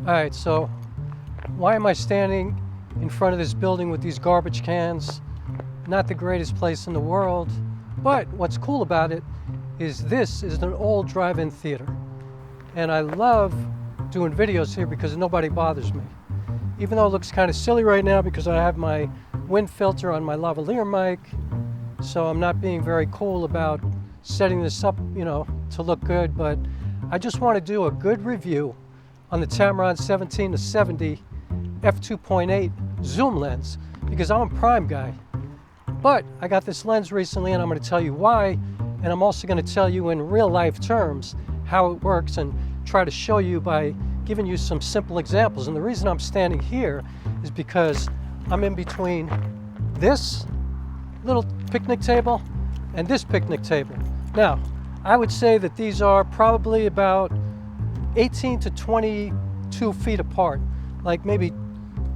Alright, so why am I standing in front of this building with these garbage cans? Not the greatest place in the world, but what's cool about it is this is an old drive-in theater. And I love doing videos here because nobody bothers me. Even though it looks kind of silly right now because I have my wind filter on my lavalier mic, so I'm not being very cool about setting this up, you know, to look good, but I just want to do a good review on the Tamron 17-70 f2.8 zoom lens because I'm a prime guy. But I got this lens recently and I'm going to tell you why, and I'm also going to tell you in real life terms how it works and try to show you by giving you some simple examples. And the reason I'm standing here is because I'm in between this little picnic table and this picnic table. Now, I would say that these are probably about 18 to 22 feet apart, like maybe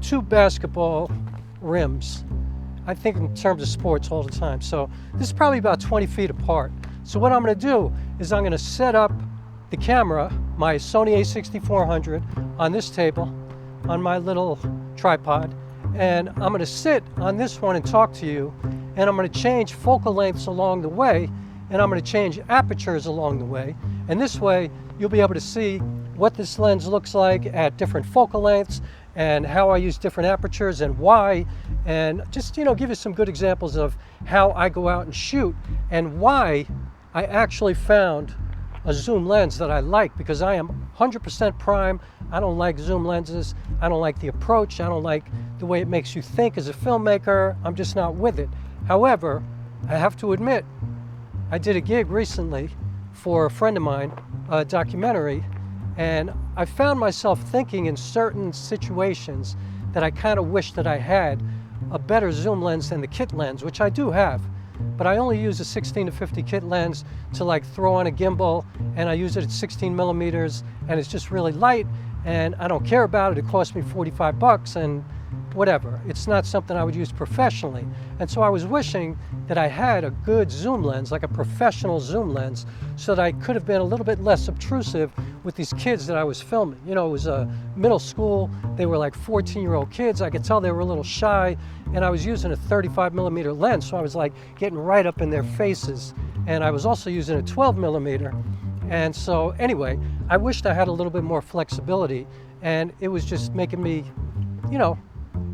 2 basketball rims. I think in terms of sports all the time. So this is probably about 20 feet apart. So what I'm going to do is I'm going to set up the camera, my Sony a6400, on this table, on my little tripod, and I'm going to sit on this one and talk to you, and I'm going to change focal lengths along the way, and I'm going to change apertures along the way, and this way you'll be able to see what this lens looks like at different focal lengths and how I use different apertures and why, and just, you know, give you some good examples of how I go out and shoot and why I actually found a zoom lens that I like, because I am 100% prime. I don't like zoom lenses. I don't like the approach. I don't like the way it makes you think as a filmmaker. I'm just not with it. However, I have to admit, I did a gig recently for a friend of mine, a documentary, and I found myself thinking in certain situations that I kind of wish that I had a better zoom lens than the kit lens, which I do have. But I only use a 16-50 kit lens to like throw on a gimbal, and I use it at 16 millimeters, and it's just really light, and I don't care about it. It cost me 45 bucks and whatever. It's not something I would use professionally. And so I was wishing that I had a good zoom lens, like a professional zoom lens, so that I could have been a little bit less obtrusive with these kids that I was filming. You know, it was a middle school. They were like 14-year-old kids. I could tell they were a little shy, and I was using a 35 millimeter lens, so I was like getting right up in their faces. And I was also using a 12 millimeter. And so anyway, I wished I had a little bit more flexibility, and it was just making me, you know,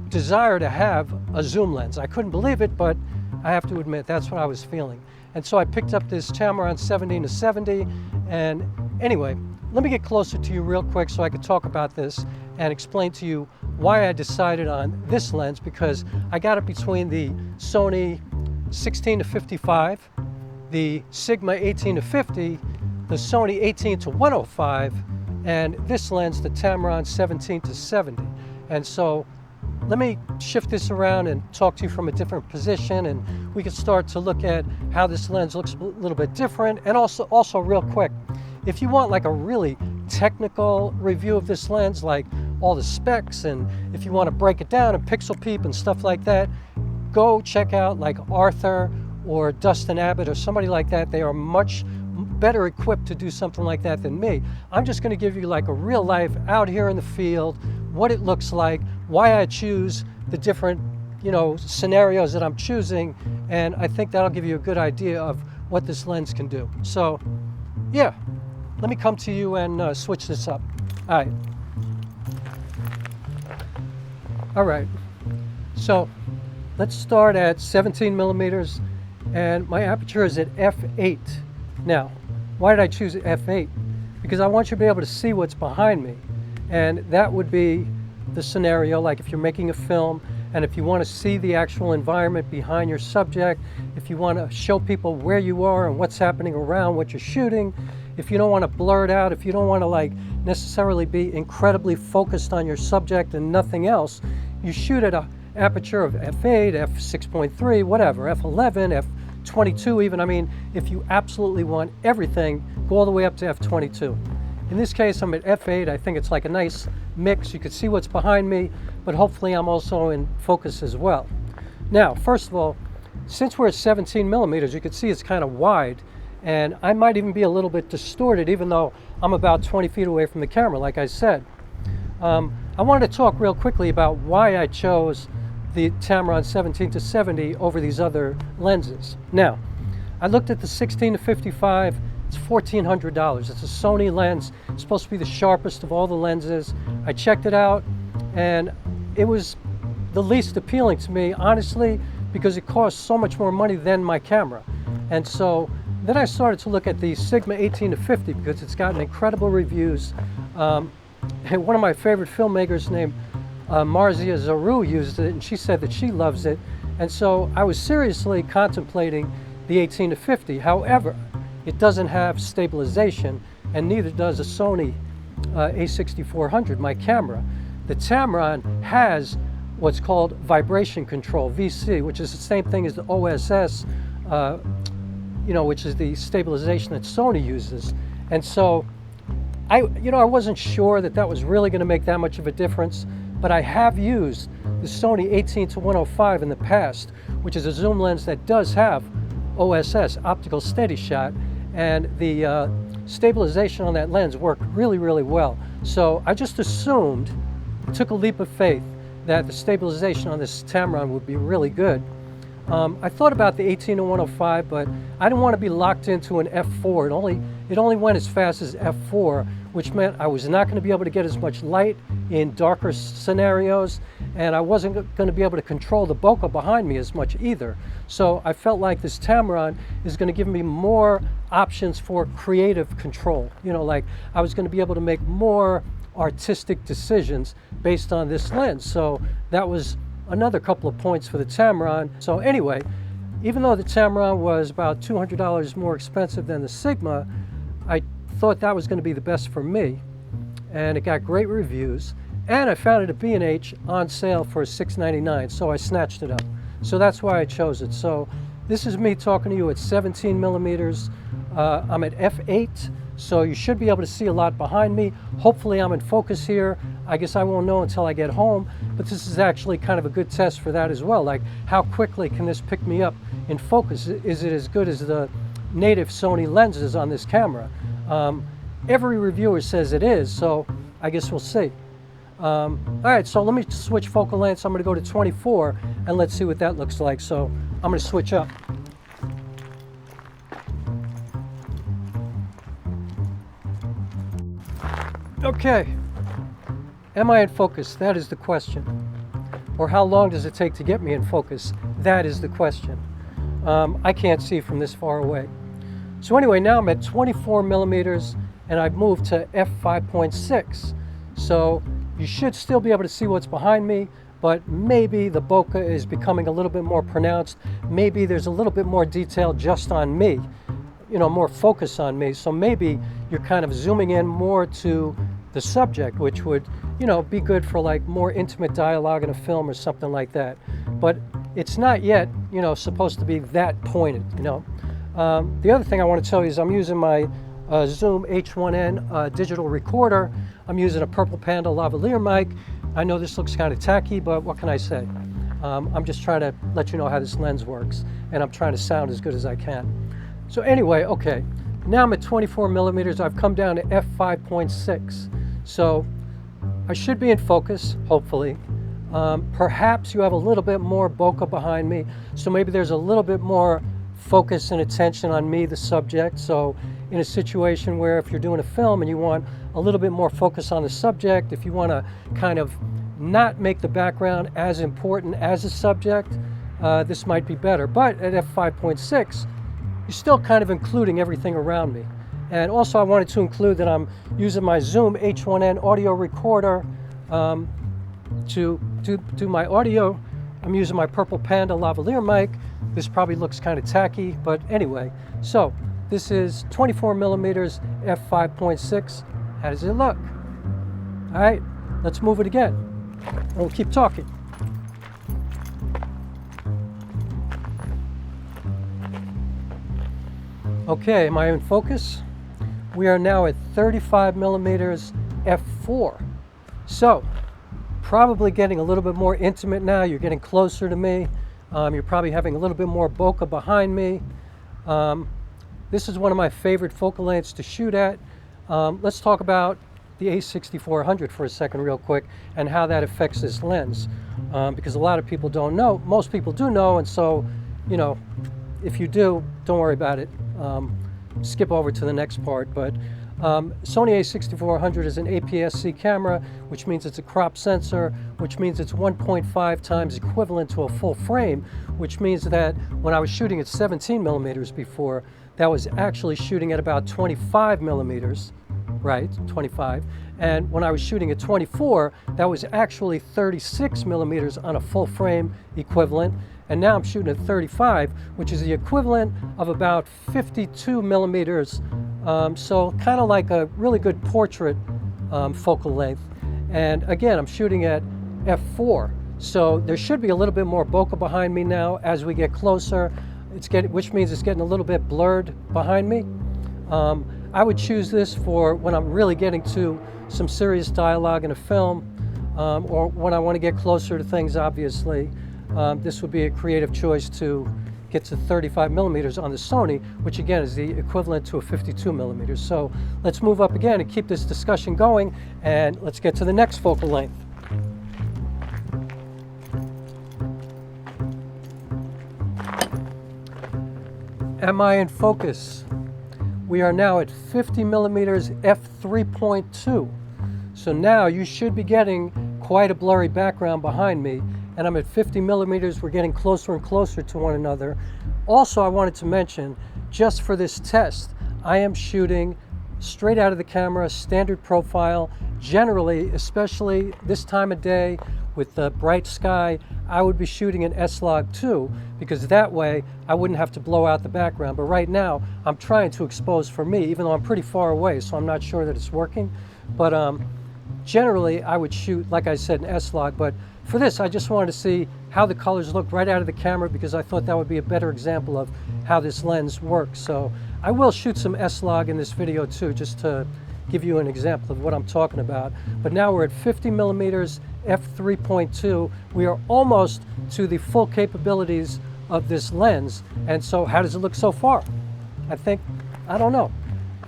desire to have a zoom lens. I couldn't believe it, but I have to admit that's what I was feeling. And so I picked up this Tamron 17-70, and anyway, let me get closer to you real quick so I could talk about this and explain to you why I decided on this lens, because I got it between the Sony 16-55, the Sigma 18-50, the Sony 18-105, and this lens, the Tamron 17-70. And so let me shift this around and talk to you from a different position, and we can start to look at how this lens looks a little bit different. And also real quick, if you want like a really technical review of this lens, like all the specs, and if you want to break it down and pixel peep and stuff like that, go check out like Arthur or Dustin Abbott or somebody like that. They are much better equipped to do something like that than me. I'm just going to give you like a real life out here in the field, what it looks like, why I choose the different, you know, scenarios that I'm choosing, and I think that'll give you a good idea of what this lens can do. So yeah, let me come to you and switch this up. All right, so let's start at 17 millimeters, and my aperture is at f8. Now, why did I choose f8? Because I want you to be able to see what's behind me, and that would be the scenario, like if you're making a film and if you want to see the actual environment behind your subject, if you want to show people where you are and what's happening around what you're shooting, if you don't want to blur it out, if you don't want to like necessarily be incredibly focused on your subject and nothing else, you shoot at an aperture of f8, f6.3, whatever, f11, f22 even. I mean, if you absolutely want everything, go all the way up to f22. In this case, I'm at f8. I think it's like a nice mix. You can see what's behind me, but hopefully I'm also in focus as well. Now, first of all, since we're at 17 millimeters, you can see it's kind of wide, and I might even be a little bit distorted, even though I'm about 20 feet away from the camera, like I said. I wanted to talk real quickly about why I chose the Tamron 17-70 over these other lenses. Now, I looked at the 16-55. It's $1,400. It's a Sony lens. It's supposed to be the sharpest of all the lenses. I checked it out, and it was the least appealing to me, honestly, because it costs so much more money than my camera. And so then I started to look at the Sigma 18-50 because it's gotten incredible reviews. And one of my favorite filmmakers named Marzia Zaru used it, and she said that she loves it. And so I was seriously contemplating the 18-50. However, it doesn't have stabilization, and neither does a Sony a6400, my camera. The Tamron has what's called vibration control, VC, which is the same thing as the OSS, which is the stabilization that Sony uses. And so I wasn't sure that that was really going to make that much of a difference, but I have used the Sony 18-105 in the past, which is a zoom lens that does have OSS, optical steady shot, and the stabilization on that lens worked really, really well. So I just assumed, took a leap of faith, that the stabilization on this Tamron would be really good. I thought about the 18-105, but I didn't want to be locked into an f4. It only went as fast as f4, which meant I was not going to be able to get as much light in darker scenarios, and I wasn't going to be able to control the bokeh behind me as much either. So I felt like this Tamron is going to give me more options for creative control. Like I was going to be able to make more artistic decisions based on this lens. So that was another couple of points for the Tamron. So anyway, even though the Tamron was about $200 more expensive than the Sigma, I thought that was going to be the best for me, and it got great reviews, and I found it at B&H on sale for $6.99, so I snatched it up. So that's why I chose it. So this is me talking to you at 17 millimeters. I'm at f8, so you should be able to see a lot behind me. Hopefully I'm in focus here. I guess I won't know until I get home, but this is actually kind of a good test for that as well. Like, how quickly can this pick me up in focus? Is it as good as the native Sony lenses on this camera? Every reviewer says it is, so I guess we'll see. All right, so let me switch focal lengths. I'm going to go to 24, and let's see what that looks like. So I'm going to switch up. Okay, am I in focus? That is the question. Or how long does it take to get me in focus? That is the question. I can't see from this far away. So anyway, now I'm at 24 millimeters, and I've moved to f5.6. So you should still be able to see what's behind me, but maybe the bokeh is becoming a little bit more pronounced. Maybe there's a little bit more detail just on me, more focus on me. So maybe you're kind of zooming in more to the subject, which would, be good for like more intimate dialogue in a film or something like that. But it's not yet, supposed to be that pointed, The other thing I want to tell you is I'm using my Zoom H1N digital recorder. I'm using a purple Panda lavalier mic. I know this looks kind of tacky, but what can I say? I'm just trying to let you know how this lens works, and I'm trying to sound as good as I can. So anyway, okay, now I'm at 24 millimeters. I've come down to f5.6. So I should be in focus, hopefully. Perhaps you have a little bit more bokeh behind me, so maybe there's a little bit more focus and attention on me, the subject. So in a situation where if you're doing a film and you want a little bit more focus on the subject, if you want to kind of not make the background as important as the subject, this might be better. But at f5.6, you're still kind of including everything around me. And also I wanted to include that I'm using my Zoom H1N audio recorder to do my audio. I'm using my purple Panda lavalier mic. This probably looks kind of tacky, but anyway. So this is 24 millimeters f5.6. How does it look? All right, let's move it again. We'll keep talking. Okay, am I in focus? We are now at 35 millimeters f4. So, probably getting a little bit more intimate now. You're getting closer to me. You're probably having a little bit more bokeh behind me. This is one of my favorite focal lengths to shoot at. Let's talk about the A6400 for a second real quick and how that affects this lens. Because a lot of people don't know. Most people do know, and so, you know, if you do, don't worry about it. Skip over to the next part. But Sony A6400 is an APS-C camera, which means it's a crop sensor, which means it's 1.5 times equivalent to a full frame, which means that when I was shooting at 17 millimeters before, that was actually shooting at about 25 millimeters, right, 25. And when I was shooting at 24, that was actually 36 millimeters on a full frame equivalent. And now I'm shooting at 35, which is the equivalent of about 52 millimeters. So kind of like a really good portrait focal length. And again, I'm shooting at f4. So there should be a little bit more bokeh behind me now as we get closer. Which means it's getting a little bit blurred behind me. I would choose this for when I'm really getting to some serious dialogue in a film, or when I want to get closer to things, obviously. This would be a creative choice to get to 35 millimeters on the Sony, which again is the equivalent to a 52 millimeters. So let's move up again and keep this discussion going, and let's get to the next focal length. Am I in focus? We are now at 50 millimeters f3.2. So now you should be getting quite a blurry background behind me, and I'm at 50 millimeters. We're getting closer and closer to one another. Also, I wanted to mention, just for this test, I am shooting straight out of the camera, standard profile. Generally, especially this time of day with the bright sky, I would be shooting an S-Log2, because that way I wouldn't have to blow out the background. But right now, I'm trying to expose for me, even though I'm pretty far away, so I'm not sure that it's working. But generally, I would shoot, like I said, an S-Log. But for this, I just wanted to see how the colors look right out of the camera, because I thought that would be a better example of how this lens works. So I will shoot some S-Log in this video too, just to give you an example of what I'm talking about. But now we're at 50 millimeters, f3.2. We are almost to the full capabilities of this lens. And so how does it look so far? I don't know.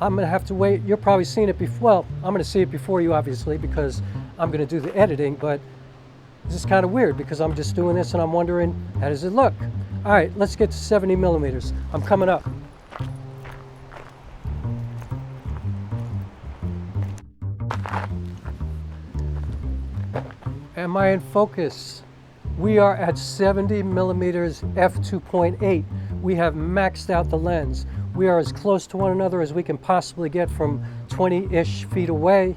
I'm gonna have to wait. You're probably seeing it before. Well, I'm gonna see it before you, obviously, because I'm gonna do the editing, but this is kind of weird because I'm just doing this and I'm wondering, how does it look? All right, let's get to 70 millimeters. I'm coming up. Am I in focus? We are at 70 millimeters f2.8. We have maxed out the lens. We are as close to one another as we can possibly get from 20-ish feet away.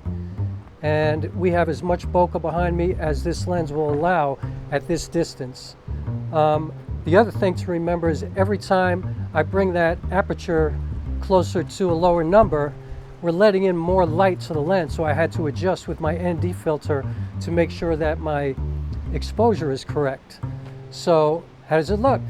And we have as much bokeh behind me as this lens will allow at this distance. The other thing to remember is every time I bring that aperture closer to a lower number, we're letting in more light to the lens, so I had to adjust with my ND filter to make sure that my exposure is correct. So how does it look?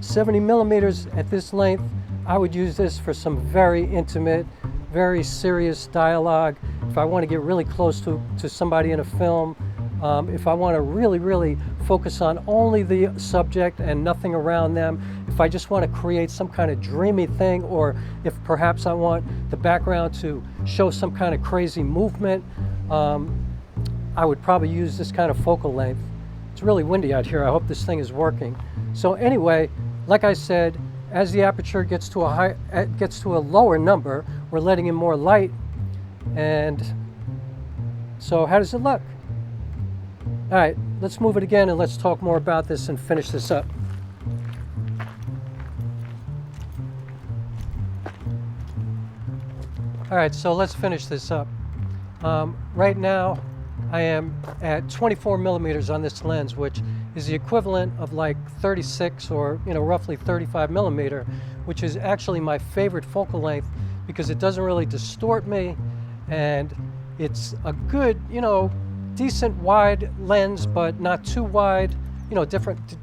70 millimeters at this length. I would use this for some very intimate, very serious dialogue. If I want to get really close to somebody in a film, if I want to really focus on only the subject and nothing around them, if I just want to create some kind of dreamy thing, or if perhaps I want the background to show some kind of crazy movement, I would probably use this kind of focal length. It's really windy out here. I hope this thing is working. So anyway, like I said, as the aperture gets to a lower number, we're letting in more light. And so how does it look? All right, let's move it again and let's talk more about this and finish this up. All right, so let's finish this up. Right now, I am at 24 millimeters on this lens, which is the equivalent of like 36 or roughly 35 millimeter, which is actually my favorite focal length because it doesn't really distort me, and it's a good, decent wide lens, but not too wide,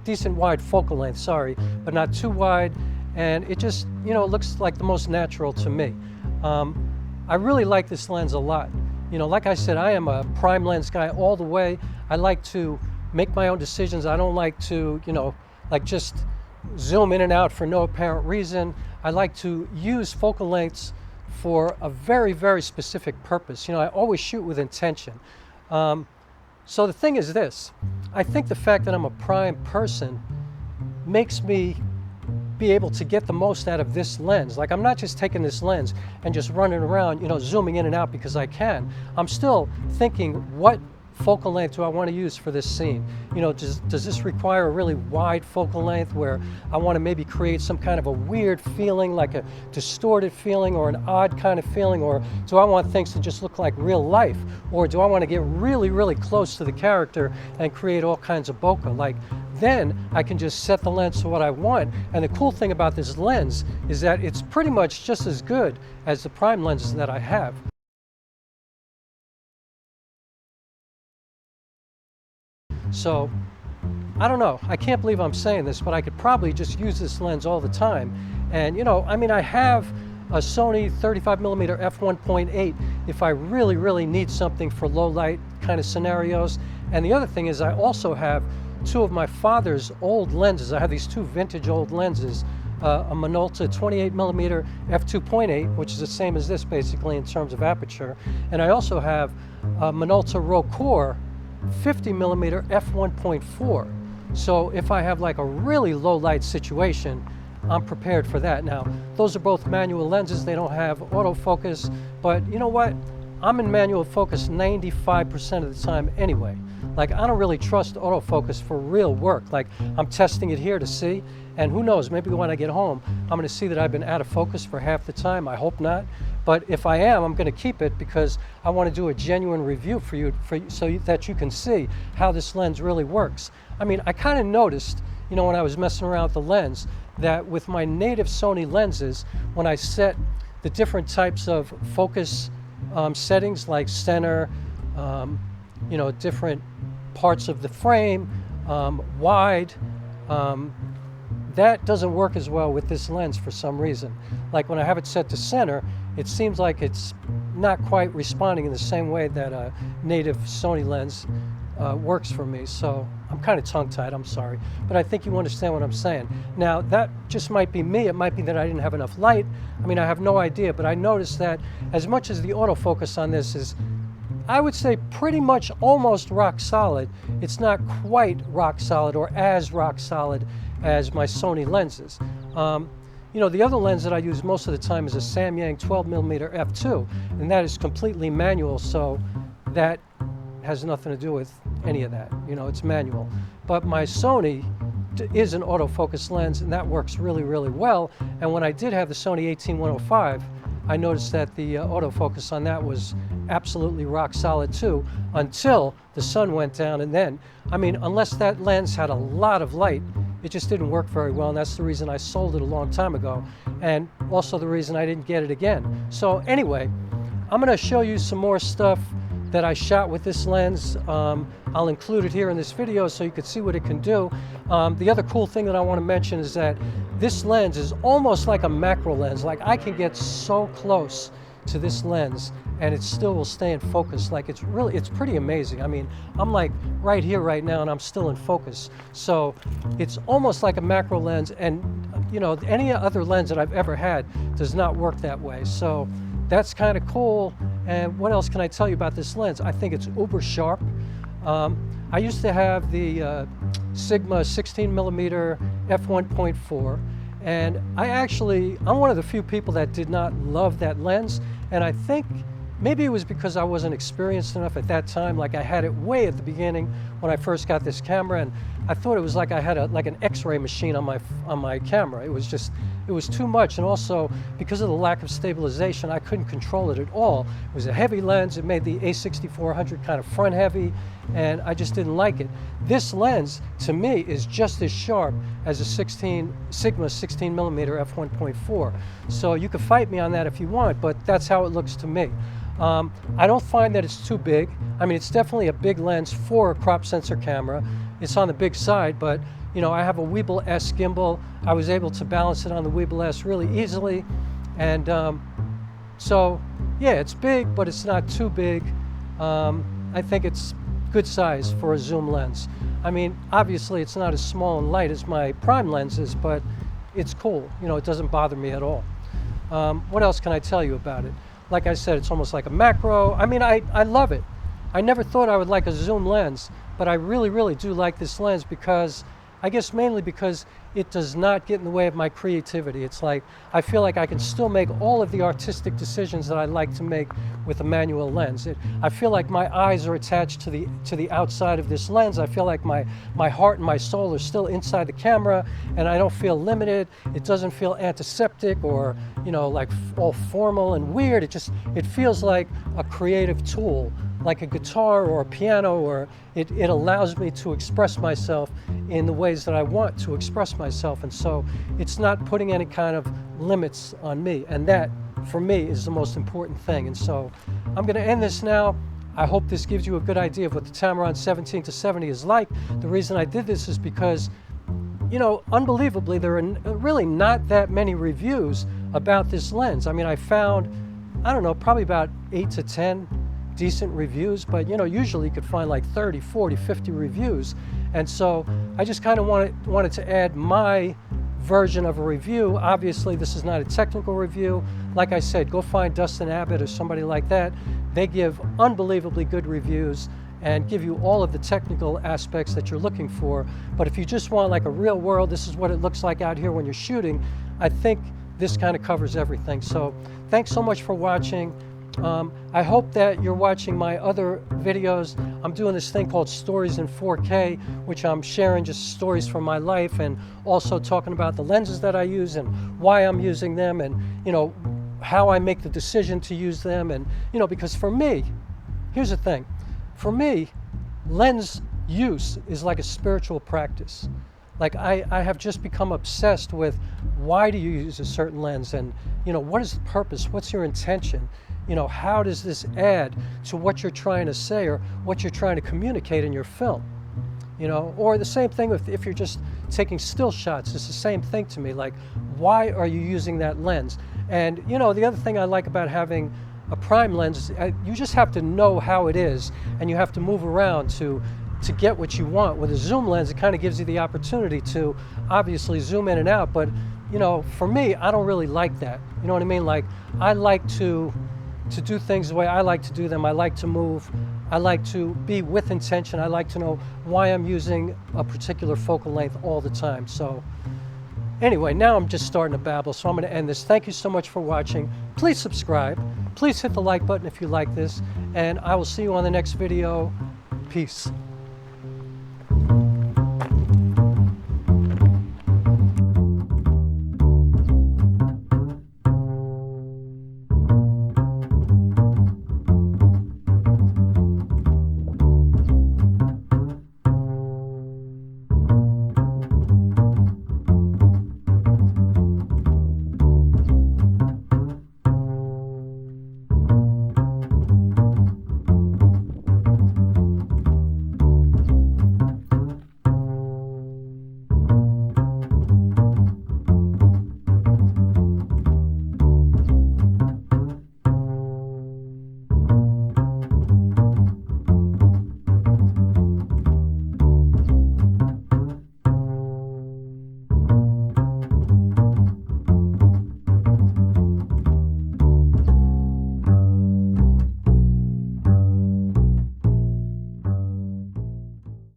decent wide focal length, sorry, but not too wide, and it just, looks like the most natural to me. I really like this lens a lot. Like I said, I am a prime lens guy all the way. I like to make my own decisions. I don't like to, like just zoom in and out for no apparent reason. I like to use focal lengths for a very, very specific purpose. You know, I always shoot with intention. So the thing is this, I think the fact that I'm a prime person makes me be able to get the most out of this lens. Like, I'm not just taking this lens and just running around, you know, zooming in and out because I can. I'm still thinking, what focal length do I want to use for this scene? You know, does this require a really wide focal length where I want to maybe create some kind of a weird feeling, like a distorted feeling or an odd kind of feeling? Or do I want things to just look like real life? Or do I want to get really, really close to the character and create all kinds of bokeh? Like, then I can just set the lens to what I want. And the cool thing about this lens is that it's pretty much just as good as the prime lenses that I have. So, I don't know, I can't believe I'm saying this, but I could probably just use this lens all the time. And you know, I mean, I have a Sony 35mm f1.8 if I really, really need something for low light kind of scenarios. And the other thing is, I also have two of my father's old lenses. I have these two vintage old lenses, a Minolta 28mm f2.8, which is the same as this basically in terms of aperture. And I also have a Minolta Rokkor 50mm f1.4. So if I have like a really low light situation, I'm prepared for that. Now, those are both manual lenses. They don't have autofocus, but you know what? I'm in manual focus 95% of the time anyway. Like, I don't really trust autofocus for real work. Like, I'm testing it here to see, and who knows, maybe when I get home, I'm gonna see that I've been out of focus for half the time. I hope not. But if I am, I'm gonna keep it because I wanna do a genuine review for you so that you can see how this lens really works. I mean, I kind of noticed, you know, when I was messing around with the lens, that with my native Sony lenses, when I set the different types of focus settings like center, you know, different parts of the frame, wide, that doesn't work as well with this lens for some reason. Like, when I have it set to center, it seems like it's not quite responding in the same way that a native Sony lens works for me. So I'm kind of tongue-tied, I'm sorry. But I think you understand what I'm saying. Now, that just might be me. It might be that I didn't have enough light. I mean, I have no idea, but I noticed that as much as the autofocus on this is, I would say, pretty much almost rock solid, it's not quite rock solid or as rock solid as my Sony lenses. You know, the other lens that I use most of the time is a Samyang 12mm f2, and that is completely manual, so that has nothing to do with any of that. You know, it's manual. But my Sony is an autofocus lens, and that works really, really well. And when I did have the Sony 18-105, I noticed that the autofocus on that was absolutely rock solid too, until the sun went down. And then, I mean, unless that lens had a lot of light, it just didn't work very well, and that's the reason I sold it a long time ago, and also the reason I didn't get it again. So anyway, I'm gonna show you some more stuff that I shot with this lens. I'll include it here in this video so you can see what it can do. The other cool thing that I want to mention is that this lens is almost like a macro lens. Like, I can get so close to this lens and it still will stay in focus. Like, it's pretty amazing. I mean, I'm like right here right now and I'm still in focus. So it's almost like a macro lens, and you know, any other lens that I've ever had does not work that way. So that's kind of cool. And what else can I tell you about this lens? I think it's uber sharp. I used to have the Sigma 16mm f1.4, and I'm one of the few people that did not love that lens, and I think maybe it was because I wasn't experienced enough at that time. Like, I had it way at the beginning when I first got this camera, and I thought it was like I had like an X-ray machine on my camera. It was too much, and also because of the lack of stabilization, I couldn't control it at all. It was a heavy lens. It made the A6400 kind of front heavy, and I just didn't like it. This lens, to me, is just as sharp as a Sigma 16mm f1.4. So you can fight me on that if you want, but that's how it looks to me. I don't find that it's too big. I mean, it's definitely a big lens for a crop sensor camera. It's on the big side, but you know, I have a Weebill S gimbal. I was able to balance it on the Weebill S really easily. And so, yeah, it's big, but it's not too big. I think it's good size for a zoom lens. I mean, obviously it's not as small and light as my prime lenses, but it's cool. You know, it doesn't bother me at all. What else can I tell you about it? Like I said, it's almost like a macro. I mean, I love it. I never thought I would like a zoom lens, but I really, really do like this lens because, I guess mainly because it does not get in the way of my creativity. It's like, I feel like I can still make all of the artistic decisions that I like to make with a manual lens. I feel like my eyes are attached to the outside of this lens. I feel like my heart and my soul are still inside the camera, and I don't feel limited. It doesn't feel antiseptic or, you know, like all formal and weird. It feels like a creative tool, like a guitar or a piano, or it allows me to express myself in the ways that I want to express myself. And so it's not putting any kind of limits on me. And that, for me, is the most important thing. And so I'm going to end this now. I hope this gives you a good idea of what the Tamron 17-70 is like. The reason I did this is because, you know, unbelievably, there are really not that many reviews about this lens. I mean, I found, I don't know, probably about 8 to 10 decent reviews, but you know, usually you could find like 30, 40, 50 reviews. And so I just kind of wanted to add my version of a review. Obviously, this is not a technical review. Like I said, go find Dustin Abbott or somebody like that. They give unbelievably good reviews and give you all of the technical aspects that you're looking for. But if you just want like a real world, this is what it looks like out here when you're shooting, I think this kind of covers everything. So thanks so much for watching. I hope that you're watching my other videos. I'm doing this thing called Stories in 4K, which I'm sharing just stories from my life and also talking about the lenses that I use and why I'm using them and, you know, how I make the decision to use them. And, you know, because for me, here's the thing. For me, lens use is like a spiritual practice. Like I have just become obsessed with why do you use a certain lens and, you know, what is the purpose? What's your intention? You know, how does this add to what you're trying to say or what you're trying to communicate in your film? You know, or the same thing if you're just taking still shots, it's the same thing to me. Like, why are you using that lens? And, you know, the other thing I like about having a prime lens, you just have to know how it is and you have to move around to get what you want. With a zoom lens, it kind of gives you the opportunity to obviously zoom in and out, but, you know, for me, I don't really like that. You know what I mean? Like, I like to do things the way I like to do them. I like to move. I like to be with intention. I like to know why I'm using a particular focal length all the time. So anyway, now I'm just starting to babble, so I'm going to end this. Thank you so much for watching. Please subscribe. Please hit the like button if you like this, and I will see you on the next video. Peace.